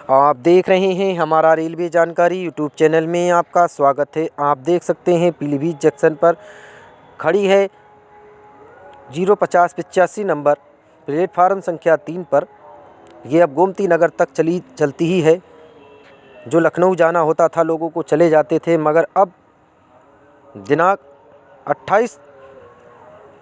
आप देख रहे हैं हमारा रेलवे जानकारी यूट्यूब चैनल में आपका स्वागत है। आप देख सकते हैं पीलीभीत जंक्शन पर खड़ी है 05085 नंबर प्लेटफार्म संख्या 3 पर। ये अब गोमती नगर तक चलती ही है। जो लखनऊ जाना होता था लोगों को चले जाते थे, मगर अब दिनांक 28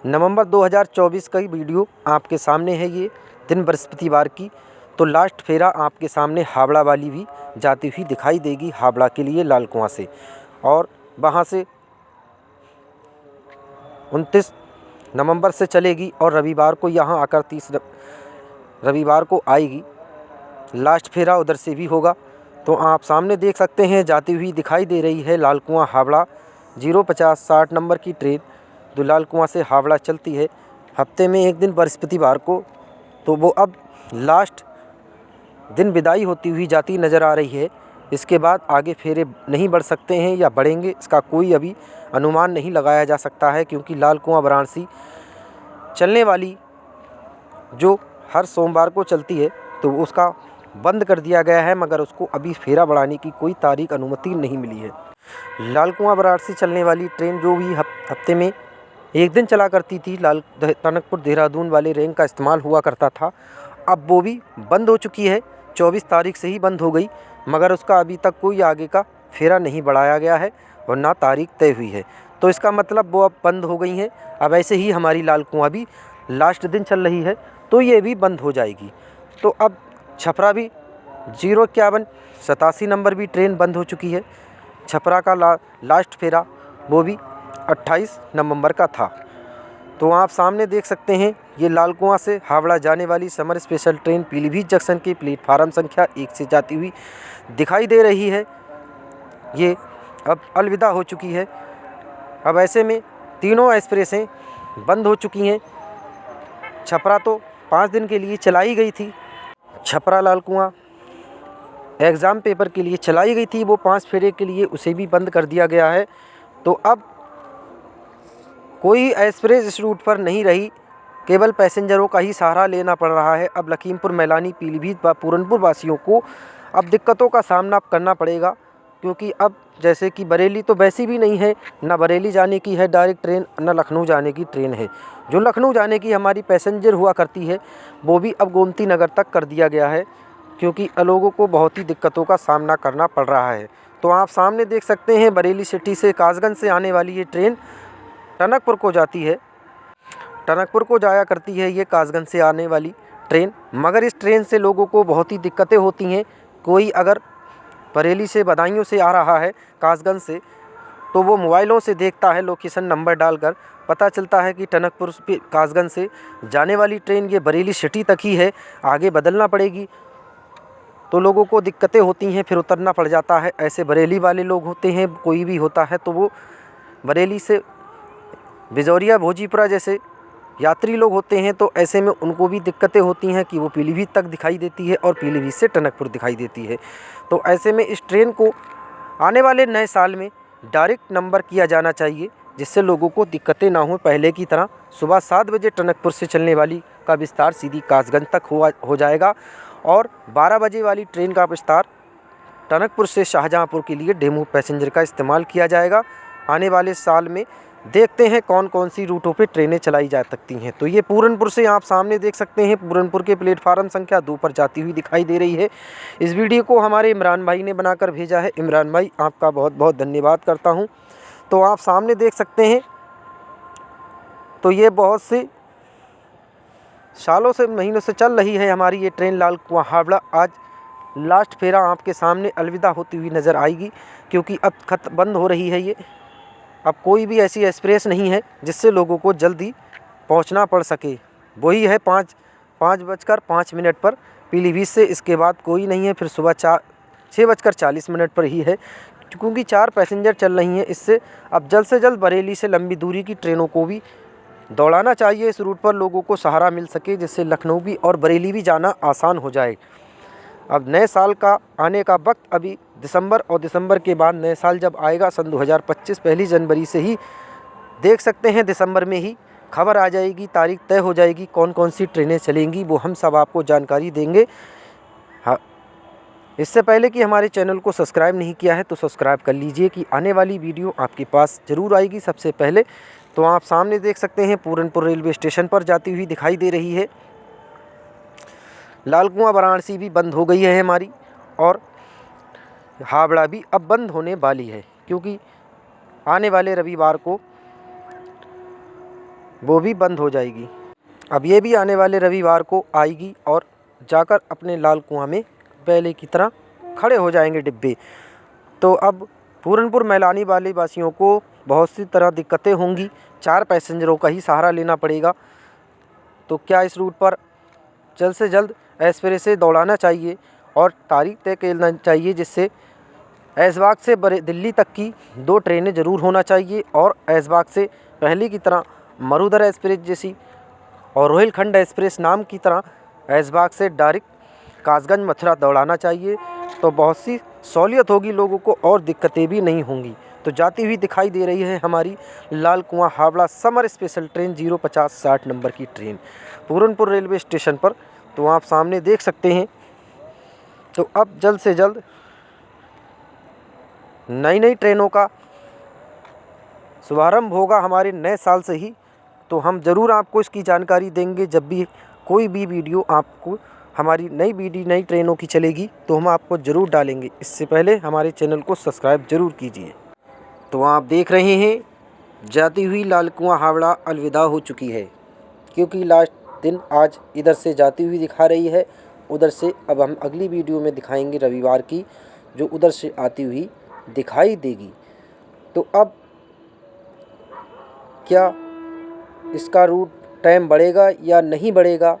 नवंबर 2024 का ही वीडियो आपके सामने है। ये दिन बृहस्पतिवार की, तो लास्ट फेरा आपके सामने हावड़ा वाली भी जाती हुई दिखाई देगी हावड़ा के लिए लाल कुआं से, और वहाँ से 29 नवंबर से चलेगी और रविवार को यहाँ आकर 30 रविवार को आएगी। लास्ट फेरा उधर से भी होगा। तो आप सामने देख सकते हैं जाती हुई दिखाई दे रही है लाल कुआं हावड़ा 05060 नंबर की ट्रेन, जो लाल कुआं से हावड़ा चलती है हफ्ते में एक दिन बृहस्पतिवार को। तो वो अब लास्ट दिन विदाई होती हुई जाती नज़र आ रही है। इसके बाद आगे फेरे नहीं बढ़ सकते हैं या बढ़ेंगे, इसका कोई अभी अनुमान नहीं लगाया जा सकता है, क्योंकि लाल कुआं वाराणसी चलने वाली जो हर सोमवार को चलती है तो उसका बंद कर दिया गया है, मगर उसको अभी फेरा बढ़ाने की कोई तारीख अनुमति नहीं मिली है। लाल कुआं वाराणसी चलने वाली ट्रेन जो भी हफ्ते में एक दिन चला करती थी, टनकपुर देहरादून वाले रेंज का इस्तेमाल हुआ करता था, अब वो भी बंद हो चुकी है। 24 तारीख से ही बंद हो गई, मगर उसका अभी तक कोई आगे का फेरा नहीं बढ़ाया गया है और ना तारीख तय हुई है। तो इसका मतलब वो अब बंद हो गई हैं। अब ऐसे ही हमारी लाल कुआं भी लास्ट दिन चल रही है तो ये भी बंद हो जाएगी। तो अब छपरा भी 05187 नंबर भी ट्रेन बंद हो चुकी है। छपरा का लास्ट फेरा वो भी 28 नवंबर का था। तो आप सामने देख सकते हैं ये लाल कुआं से हावड़ा जाने वाली summer special train Pilibhit junction के प्लेटफार्म संख्या 1 से जाती हुई दिखाई दे रही है। ये अब अलविदा हो चुकी है। अब ऐसे में तीनों एक्सप्रेसें बंद हो चुकी हैं। छपरा तो 5 दिन के लिए चलाई गई थी, छपरा लाल कुआं एग्ज़ाम पेपर के लिए चलाई गई थी, वो 5 फेरे के लिए उसे भी बंद कर दिया गया है। तो अब कोई एक्सप्रेस इस रूट पर नहीं रही, केवल पैसेंजरों का ही सहारा लेना पड़ रहा है। अब लखीमपुर, मैलानी, पीलीभीत व पूरनपुर वासियों को अब दिक्कतों का सामना करना पड़ेगा, क्योंकि अब जैसे कि बरेली तो वैसी भी नहीं है, ना बरेली जाने की है डायरेक्ट ट्रेन, ना लखनऊ जाने की ट्रेन है। जो लखनऊ जाने की हमारी पैसेंजर हुआ करती है वो भी अब गोमती नगर तक कर दिया गया है, क्योंकि लोगों को बहुत ही दिक्कतों का सामना करना पड़ रहा है। तो आप सामने देख सकते हैं बरेली सिटी से कासगंज से आने वाली ये ट्रेन टनकपुर को जाती है, टनकपुर को जाया करती है ये कासगंज से आने वाली ट्रेन। मगर इस ट्रेन से लोगों को बहुत ही दिक्कतें होती हैं। कोई अगर बरेली से बदायूं से आ रहा है कासगंज से, तो वो मोबाइलों से देखता है, लोकेशन नंबर डालकर पता चलता है कि टनकपुर कासगंज से जाने वाली ट्रेन ये बरेली सिटी तक ही है, आगे बदलना पड़ेगी। तो लोगों को दिक्कतें होती हैं, फिर उतरना पड़ जाता है। ऐसे बरेली वाले लोग होते हैं, कोई भी होता है तो वो बरेली से बिजौरिया, भोजीपुरा जैसे यात्री लोग होते हैं, तो ऐसे में उनको भी दिक्कतें होती हैं कि वो पीलीभीत तक दिखाई देती है और पीलीभीत से टनकपुर दिखाई देती है। तो ऐसे में इस ट्रेन को आने वाले नए साल में डायरेक्ट नंबर किया जाना चाहिए, जिससे लोगों को दिक्कतें ना हों। पहले की तरह सुबह 7 बजे टनकपुर से चलने वाली का विस्तार सीधी कासगंज तक हो जाएगा, और 12 बजे वाली ट्रेन का विस्तार टनकपुर से शाहजहाँपुर के लिए डेमू पैसेंजर का इस्तेमाल किया जाएगा। आने वाले साल में देखते हैं कौन कौन सी रूटों पे ट्रेनें चलाई जा सकती हैं। तो ये पूरनपुर से आप सामने देख सकते हैं, पूरनपुर के प्लेटफार्म संख्या 2 पर जाती हुई दिखाई दे रही है। इस वीडियो को हमारे इमरान भाई ने बनाकर भेजा है। इमरान भाई, आपका बहुत बहुत धन्यवाद करता हूँ। तो आप सामने देख सकते हैं, तो ये बहुत सी सालों से, महीनों से चल रही है हमारी ये ट्रेन लाल कुआं हावड़ा। आज लास्ट फेरा आपके सामने अलविदा होती हुई नज़र आएगी, क्योंकि अब बंद हो रही है ये। अब कोई भी ऐसी एक्सप्रेस नहीं है जिससे लोगों को जल्दी पहुंचना पड़ सके। वही है 5:05 पर पीलीभीत से, इसके बाद कोई नहीं है। फिर सुबह 6:40 पर ही है, क्योंकि 4 पैसेंजर चल रही हैं। इससे अब जल्द से जल्द बरेली से लंबी दूरी की ट्रेनों को भी दौड़ाना चाहिए इस रूट पर, लोगों को सहारा मिल सके, जिससे लखनऊ भी और बरेली भी जाना आसान हो जाए। अब नए साल का आने का वक्त अभी दिसंबर, और दिसंबर के बाद नए साल जब आएगा सन 2025 पहली जनवरी से ही देख सकते हैं, दिसंबर में ही खबर आ जाएगी, तारीख तय हो जाएगी कौन कौन सी ट्रेनें चलेंगी, वो हम सब आपको जानकारी देंगे। हाँ, इससे पहले कि हमारे चैनल को सब्सक्राइब नहीं किया है तो सब्सक्राइब कर लीजिए कि आने वाली वीडियो आपके पास ज़रूर आएगी सबसे पहले। तो आप सामने देख सकते हैं पूरनपुर रेलवे स्टेशन पर जाती हुई दिखाई दे रही है। लाल कुआं वाराणसी भी बंद हो गई है हमारी, और हावड़ा भी अब बंद होने वाली है, क्योंकि आने वाले रविवार को वो भी बंद हो जाएगी। अब ये भी आने वाले रविवार को आएगी और जाकर अपने लाल कुआं में पहले की तरह खड़े हो जाएंगे डिब्बे। तो अब पूरनपुर मैलानी वाले वासियों को बहुत सी तरह दिक्कतें होंगी, 4 पैसेंजरों का ही सहारा लेना पड़ेगा। तो क्या इस रूट पर जल्द से जल्द एक्सप्रेस से दौड़ाना चाहिए और तारीख तय करना चाहिए, जिससे ऐशबाग से दिल्ली तक की 2 ट्रेनें ज़रूर होना चाहिए, और ऐशबाग से पहले की तरह मरुधर एक्सप्रेस जैसी और रोहिलखंड एक्सप्रेस नाम की तरह ऐशबाग से डायरेक्ट कासगंज मथुरा दौड़ाना चाहिए। तो बहुत सी सहूलियत होगी लोगों को और दिक्कतें भी नहीं होंगी। तो जाती हुई दिखाई दे रही है हमारी लाल कुआं Howrah summer special train 05060 number की ट्रेन पूरनपुर रेलवे स्टेशन पर। तो आप सामने देख सकते हैं। तो अब जल्द से जल्द नई ट्रेनों का शुभारंभ होगा हमारे नए साल से ही। तो हम ज़रूर आपको इसकी जानकारी देंगे। जब भी कोई भी वीडियो आपको हमारी नई ट्रेनों की चलेगी तो हम आपको ज़रूर डालेंगे। इससे पहले हमारे चैनल को सब्सक्राइब ज़रूर कीजिए। तो आप देख रहे हैं जाती हुई लाल कुआं हावड़ा अलविदा हो चुकी है, क्योंकि लास्ट दिन आज इधर से जाती हुई दिखा रही है, उधर से अब हम अगली वीडियो में दिखाएंगे रविवार की, जो उधर से आती हुई दिखाई देगी। तो अब क्या इसका रूट टाइम बढ़ेगा या नहीं बढ़ेगा,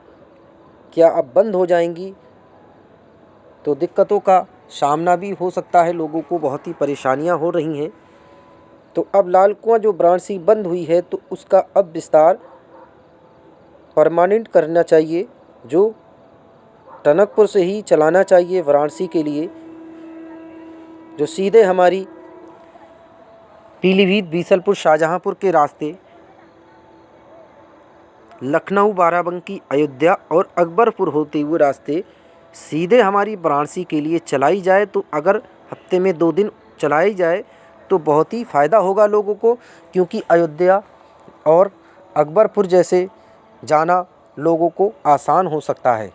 क्या अब बंद हो जाएंगी, तो दिक्कतों का सामना भी हो सकता है, लोगों को बहुत ही परेशानियां हो रही हैं। तो अब लाल कुआं जो वाराणसी बंद हुई है तो उसका अब विस्तार परमानेंट करना चाहिए, जो टनकपुर से ही चलाना चाहिए वाराणसी के लिए, जो सीधे हमारी पीलीभीत बीसलपुर शाहजहांपुर के रास्ते लखनऊ बाराबंकी अयोध्या और अकबरपुर होते हुए रास्ते सीधे हमारी वाराणसी के लिए चलाई जाए। तो अगर हफ्ते में 2 दिन चलाई जाए तो बहुत ही फ़ायदा होगा लोगों को, क्योंकि अयोध्या और अकबरपुर जैसे जाना लोगों को आसान हो सकता है,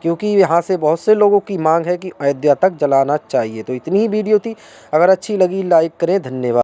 क्योंकि यहाँ से बहुत से लोगों की मांग है कि अयोध्या तक चलाना चाहिए। तो इतनी ही वीडियो थी। अगर अच्छी लगी लाइक करें। धन्यवाद।